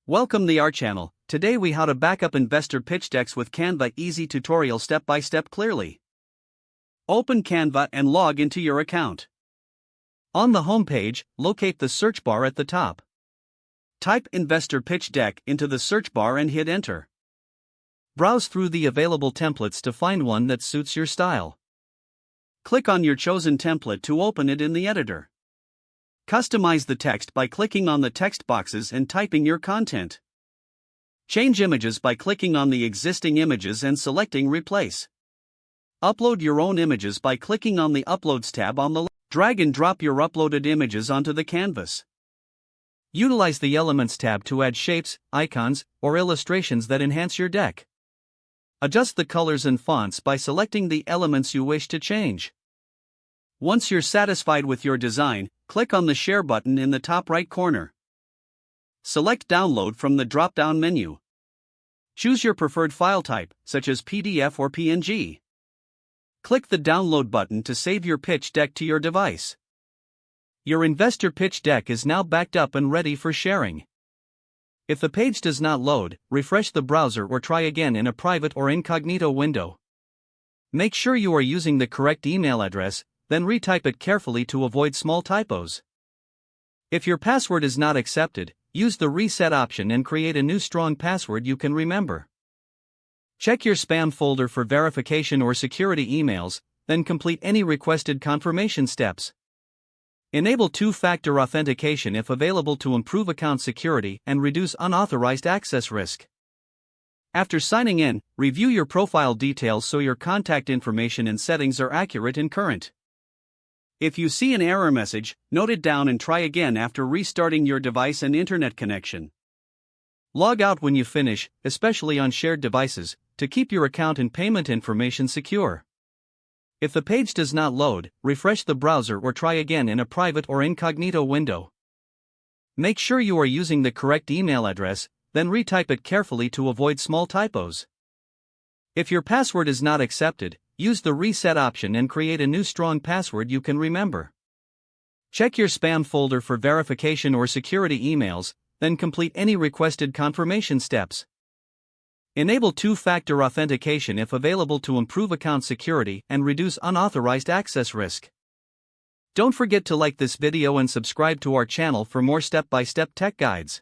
Welcome to our channel. Today we how to backup investor pitch decks with Canva. Easy tutorial step by step clearly. Open Canva and log into your account. On the home page, locate the search bar at the top. Type investor pitch deck into the search bar and hit enter. Browse through the available templates to find one that suits your style. Click on your chosen template to open it in the editor. Customize the text by clicking on the text boxes and typing your content. Change images by clicking on the existing images and selecting Replace. Upload your own images by clicking on the Uploads tab on the left. Drag and drop your uploaded images onto the canvas. Utilize the Elements tab to add shapes, icons, or illustrations that enhance your deck. Adjust the colors and fonts by selecting the elements you wish to change. Once you're satisfied with your design, click on the Share button in the top right corner. Select Download from the drop-down menu. Choose your preferred file type, such as PDF or PNG. Click the Download button to save your pitch deck to your device. Your investor pitch deck is now backed up and ready for sharing. If the page does not load, refresh the browser or try again in a private or incognito window. Make sure you are using the correct email address, then retype it carefully to avoid small typos. If your password is not accepted, use the reset option and create a new strong password you can remember. Check your spam folder for verification or security emails, then complete any requested confirmation steps. Enable two-factor authentication if available to improve account security and reduce unauthorized access risk. After signing in, review your profile details so your contact information and settings are accurate and current. If you see an error message, note it down and try again after restarting your device and internet connection. Log out when you finish, especially on shared devices, to keep your account and payment information secure. If the page does not load, refresh the browser or try again in a private or incognito window. Make sure you are using the correct email address, then retype it carefully to avoid small typos. If your password is not accepted, use the reset option and create a new strong password you can remember. Check your spam folder for verification or security emails, then complete any requested confirmation steps. Enable two-factor authentication if available to improve account security and reduce unauthorized access risk. Don't forget to like this video and subscribe to our channel for more step-by-step tech guides.